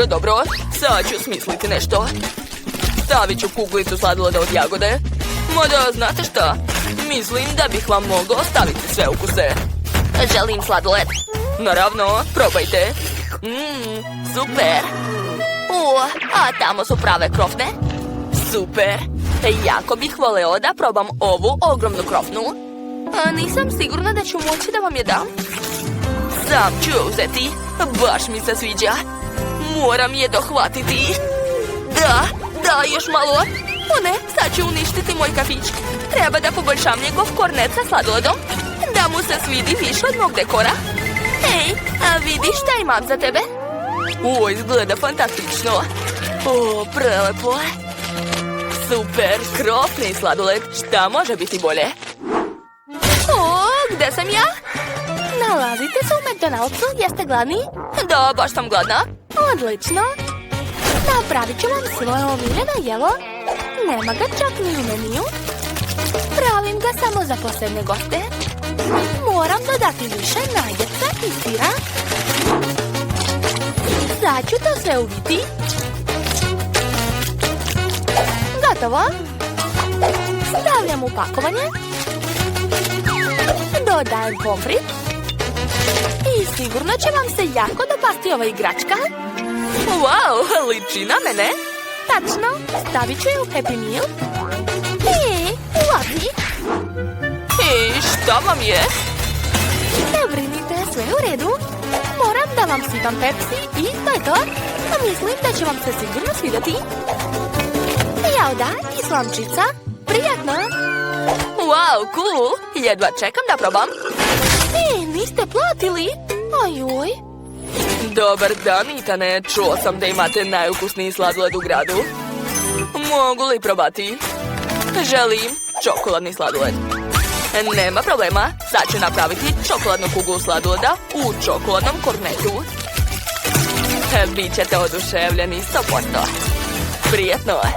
Speaker 1: Dobro. Sad ću smisliti nešto. Stavit ću kuglicu sladoleda od jagode. Mada, znate šta? Mislim da bih vam mogao staviti sve ukuse.
Speaker 2: Želim sladoled.
Speaker 1: Naravno, probajte. Super.
Speaker 2: A tamo su prave krofne.
Speaker 1: Super. Jako bih voleo da probam ovu ogromnu krofnu.
Speaker 2: Nisam sigurna da ću moći da vam je dam.
Speaker 1: Sam ću uzeti. Baš mi se sviđa. Moram je dohvatiti. Da, još malo. O ne, sad ću uništiti moj kafić. Treba da poboljšam njegov kornet sa sladoledom. Da mu se svidi više od mog dekora.
Speaker 2: Hej, a vidiš šta imam za tebe?
Speaker 1: Izgleda fantastično. Prelepo. Super, krofni sladoled. Šta može biti bolje?
Speaker 2: Gde sam ja? Nalazite se u McDonald'su, jeste gladni?
Speaker 1: Da, baš sam gladna.
Speaker 2: Odlično. Napravit ću vam svoje omiljeno jelo. Nema ga čak ni u meniju. Pravim ga samo za posebne goste. Moram dodati više naljepca i sira. Sad ću to sve uviti. Gotovo. Stavljam u pakovanje. Dodajem pomfrit. I sigurno će vam se jako dopasti ova igračka.
Speaker 1: Wow, liči na mene.
Speaker 2: Tačno, stavit ću je u Happy Meal. Ulazi.
Speaker 1: Šta vam je?
Speaker 2: Ne brinite, sve je u redu. Moram da vam sipam Pepsi i to je to. Mislim da će vam se sigurno svidjeti. Jauda i slamčica. Prijatno.
Speaker 1: Wow, cool. Jedva čekam da probam.
Speaker 2: Niste platili. Ojoj.
Speaker 1: Dobar dan, Itane. Čuo sam da imate najukusniji sladoled u gradu. Mogu li probati? Želim čokoladni sladoled. Nema problema. Sad ću napraviti čokoladnu kuglu sladoleda u čokoladnom kornetu. Bićete oduševljeni 100%. Prijetno je.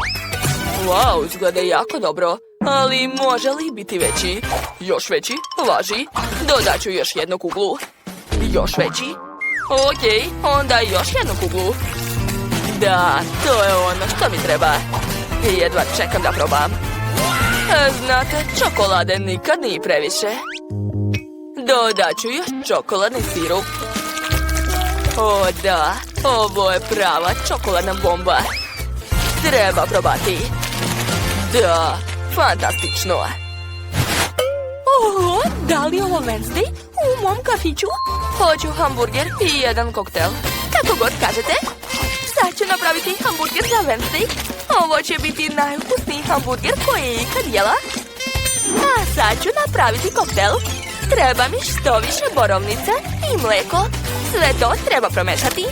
Speaker 1: Wow, izgleda jako dobro. Ali može li biti veći? Još veći? Važi. Dodat ću još jednu kuglu. Još veći? Okej, onda još jednu kuglu. Da, to je ono što mi treba. Jedva čekam da probam. Znate, čokolade nikad nije previše. Dodat ću još čokoladni sirup. O da, ovo je prava čokoladna bomba. Treba probati. Da, fantastično.
Speaker 2: Da li je ovo Wednesday? U mom kafiću?
Speaker 1: Hoću hamburger i jedan koktel.
Speaker 2: Kako god kažete. Sad ću napraviti hamburger za Wednesday. Ovo će biti najukusniji hamburger koji je ikad jela. A sad ću napraviti koktel. Treba mi što više borovnice i mlijeko. Sve to treba promešati.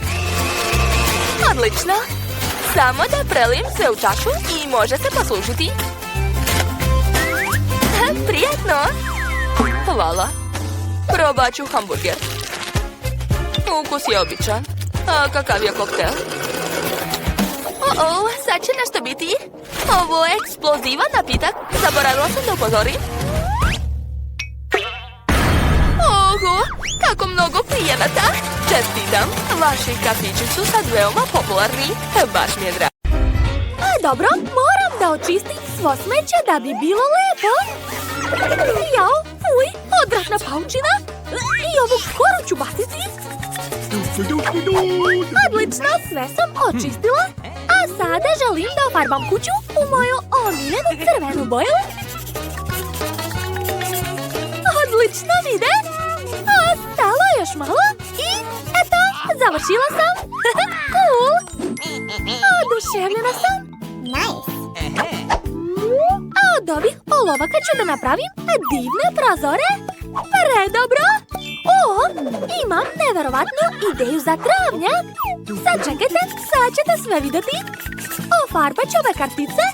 Speaker 2: Odlično. Samo da prelijem sve u čašu i može se poslužiti. Prijetno. Hvala. Probat ću hamburger. Ukus je običan. A kakav je koktel? Sad će nešto biti. Ovo je eksplozivan napitak. Zaboravila sam da upozorim. Oho, kako mnogo klijenata. Čestitam, vaši kafići su sad veoma popularni. Baš mi je drago. Dobro, moram da očistim svo smeće da bi bilo lepo. Jao, fuj, odvratna paučina. I ovu koru ću baciti. Odlično, sve sam očistila. A sada želim da ofarbam kuću u moju omiljenu crvenu boju. Odlično vide. Ostalo još malo. I eto, završila sam. Cool. Oduševljena sam. A od ovih olovaka ću da napravim divne prozore. Predobro. Imam neverovatnu ideju za travnjak. Sad čekajte, sad ćete sve vidjeti. Ofarbat ću ove kartice.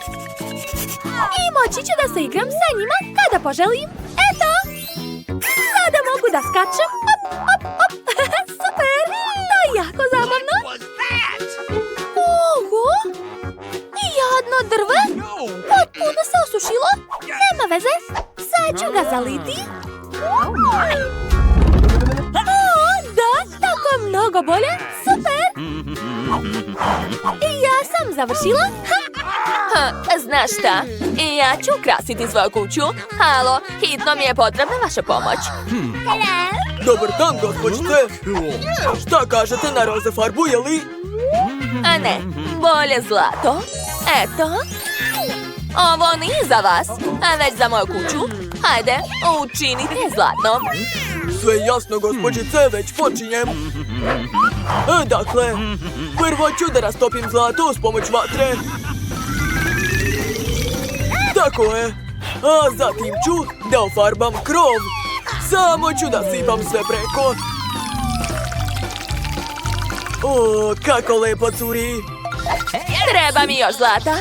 Speaker 2: I moći ću da se igram sa njima kada poželim. Eto! Sada mogu da skačem. Op, op, op. Super! To je jako zabavno. Oho! Jadno drve. Potpuno se osušilo. Nema veze. Sad ću ga zaliti. Da, tako mnogo bolje. Super. Ja sam završila. Znaš šta? Ja ću ukrasiti svoju kuću. Halo, hitno mi je potrebna vaša pomoć.
Speaker 1: Dobar dan, gospođice. Šta kažete na roze farbu, je li?
Speaker 2: A ne, bolje zlato. Eto. Ovo nije za vas, a već za moju kuću. Hajde, učinite zlatno.
Speaker 1: Sve jasno, gospođice, već počinjem. Dakle, prvo ću da rastopim zlato uz pomoć vatre. Tako je. A zatim ću da ofarbam krov. Samo ću da sipam sve preko. O, kako lepo curi.
Speaker 2: Treba mi još zlata.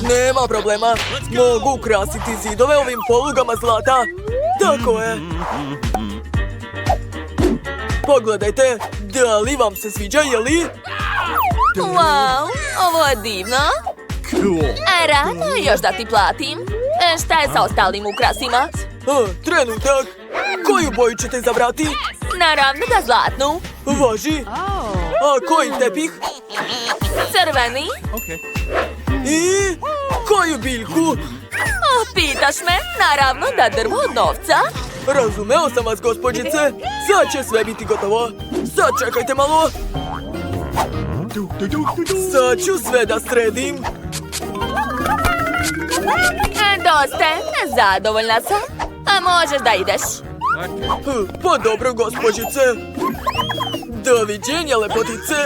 Speaker 1: Nema problema. Mogu ukrasiti zidove ovim polugama zlata. Tako je. Pogledajte, da li vam se sviđa, je li?
Speaker 2: Wow, ovo je divno. A rano je još da ti platim. Šta je sa ostalim ukrasima?
Speaker 1: Trenutak. Koju boju ćete izabrati?
Speaker 2: Naravno da zlatnu.
Speaker 1: Važi. A koji tepih?
Speaker 2: Crveni.
Speaker 1: I koju biljku?
Speaker 2: Pitaš me? Naravno da drvo od novca.
Speaker 1: Razumeo sam vas, gospođice. Sad će sve biti gotovo. Sad čekajte malo. Sad ću sve da sredim.
Speaker 2: Dosta, zadovoljna sam. A možeš da ideš.
Speaker 1: Pa dobro, gospođice. Doviđenja, lepotice.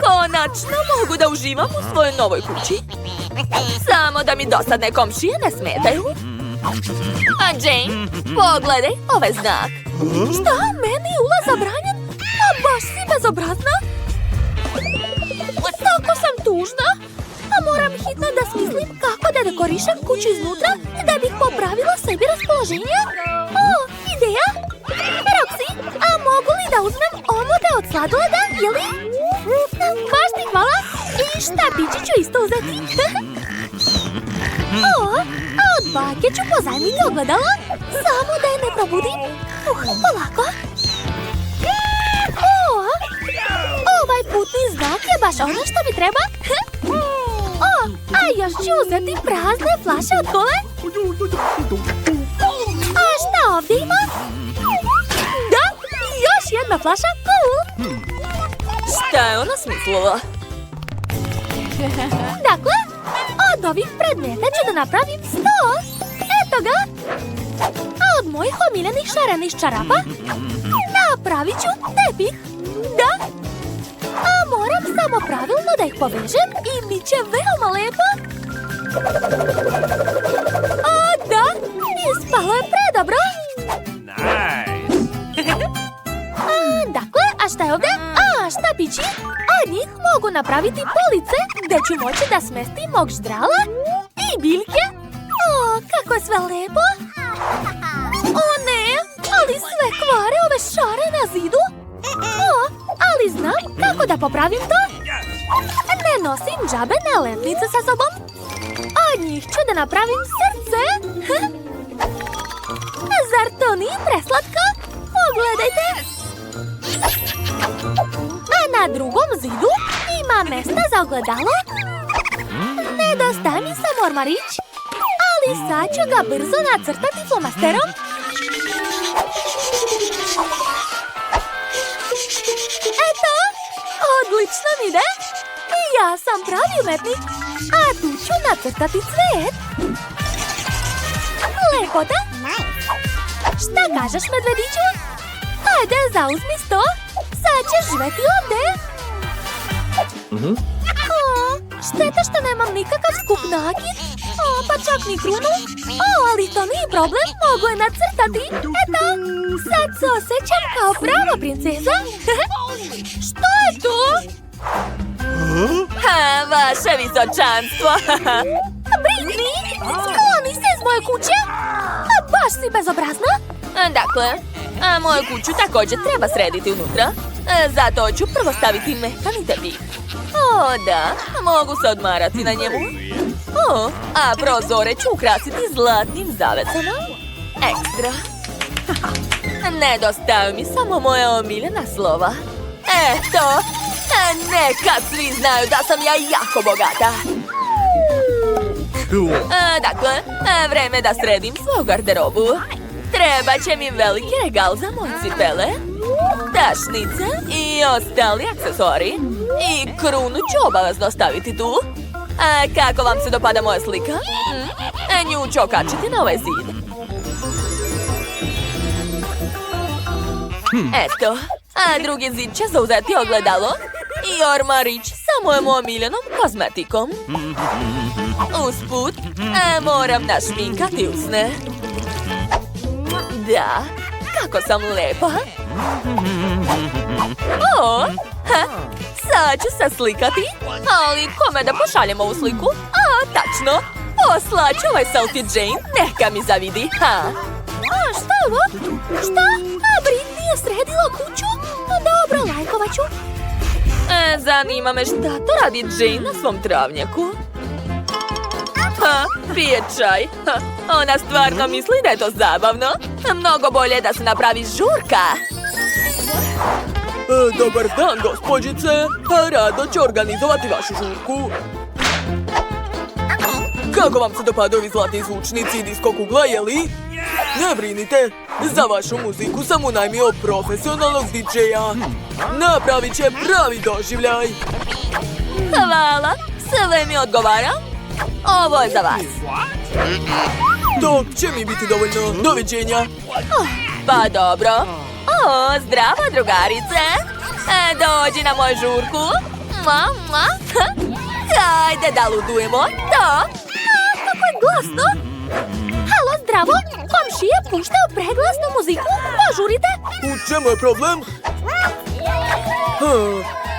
Speaker 2: Konačno mogu da uživam u svojoj novoj kući. Samo da mi dosadne komšije ne smetaju. A Jane, pogledaj ovaj znak. Šta? Meni je ulaz zabranjen? A baš si bezobrazna. Tako sam tužna. A moram hitno da smislim kako da dekorišem kuću iznutra da bih popravila sebi raspoloženje. Ideja? Roxy, a mogu li da uzmem omute od sladoleda, jeli? Baš ti hvala. I štapići ću isto uzeti. A od bake ću pozajmiti ogledala. Samo da je ne probudim. Polako. Ovaj putni znak je baš ono što mi treba. A još ću uzeti prazne flaše od kole. A šta ovdje ima? Da, još jedna flaša, cool. Šta je ona smislila? Dakle, od ovih predmeta ću da napravim 100. Eto ga. A od mojih omiljenih šarenih čarapa? Da napravit ću tepih. Da. A moram samo pravilno da ih povežem i bit će veoma lepo. O, da, ispalo je predobro. Dakle, a šta je ovdje? Štapići. Od njih mogu napraviti police gdje ću moći da smestim mog ždrala i biljke. O, kako je sve lepo. O ne, ali sve kvare ove šare na zidu. O, ali znam kako da popravim to. Ne nosim džabe nalepnice sa sobom. Od njih ću da napravim srce. Zar to nije preslatko? Pogledajte. A na drugom zidu ima mesta za ogledalo. Nedostaje mi samo ormarić, ali sad ću ga brzo nacrtati flomasterom. Eto, odlično mi ide. Ja sam pravi umetnik, a tu ću nacrtati cvet. Lepota. Šta kažeš, medvediću? Ajde, zauzmi sto. Sad ćeš živeti ovdje. O, šteta što nemam nikakav skup nakit. O, pa čak ni krunu. O, ali to nije problem, mogu je nacrtati. Eto, sad se osjećam kao prava princeza. Što je to?
Speaker 1: Vaše visočanstvo.
Speaker 2: Britney, skloni se iz moje kuće. Baš si bezobrazna.
Speaker 1: Dakle, moju kuću također treba srediti unutra. Zato ću prvo staviti mekani tepih. O, da, mogu se odmarati na njemu. O, a prozore ću ukrasiti zlatnim zavecama. Ekstra. Nedostaju mi samo moja omiljena slova. Eto, neka svi znaju da sam ja jako bogata. Dakle, vreme da sredim svoju garderobu. Treba će mi veliki regal za moje cipele, tašnice i ostali aksesuari. I krunu ću obavezno staviti tu. Kako vam se dopada moja slika? Nju ću okačiti na ovaj zid. Eto, a drugi zid će zauzeti ogledalo i ormarić sa mojom omiljenom kozmetikom. Usput, moram našminkati usne. Da, kako sam lepa. O, sad ću se slikati. Ali kome da pošaljem ovu sliku? Tačno, poslaću ovaj selfie Jane, neka mi zavidi.
Speaker 2: Šta je ovo? Šta? Britney je sredila kuću? Dobro, lajkovat ću.
Speaker 1: Zanima me šta to radi Jane na svom travnjaku. Pije čaj. Ona stvarno misli da je to zabavno. Mnogo bolje da se napravi žurka. Dobar dan, gospođice. Rado ću organizovati vašu žurku. Kako vam se dopadaju ovi zlatni zvučnici i disko kugla, jeli? Ne brinite, za vašu muziku sam unajmio profesionalnog DJ-a. Napravit će pravi doživljaj. Hvala, sve mi odgovara. Ovo je za vas. To će mi biti dovoljno. Doviđenja. Pa dobro. O, zdravo, drugarice. Dođi na moju žurku. Hajde da ludujemo. To.
Speaker 2: Kako je glasno. Halo, zdravo. Komšije puštao preglasnu muziku. Požurite.
Speaker 1: U čemu je problem?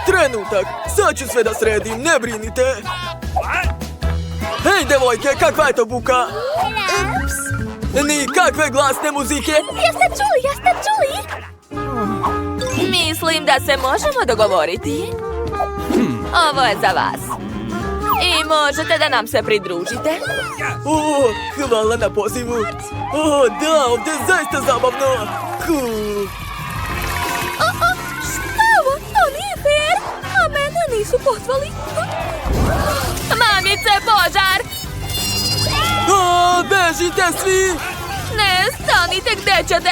Speaker 1: Trenutak. Sad ću sve da sredim. Ne brinite. Hej, devojke, kakva je to buka? Nikakve glasne muzike.
Speaker 2: Jeste čuli?
Speaker 1: Mislim da se možemo dogovoriti. Ovo je za vas. I možete da nam se pridružite. Hvala na pozivu. Da, ovdje je zaista zabavno.
Speaker 2: Šta ovo? To nije fair. A mene nisu pozvali.
Speaker 1: Mamice, požar! Bežite svi! Ne, stanite, gde ćete?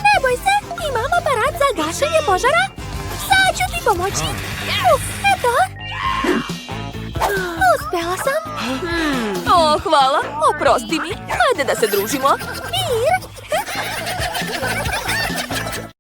Speaker 2: Ne boj se, imam aparat za gašenje požara. Sad ću ti pomoći. Eto. Uspjela sam.
Speaker 1: Hvala, oprosti mi. Hajde da se družimo.
Speaker 2: Mir,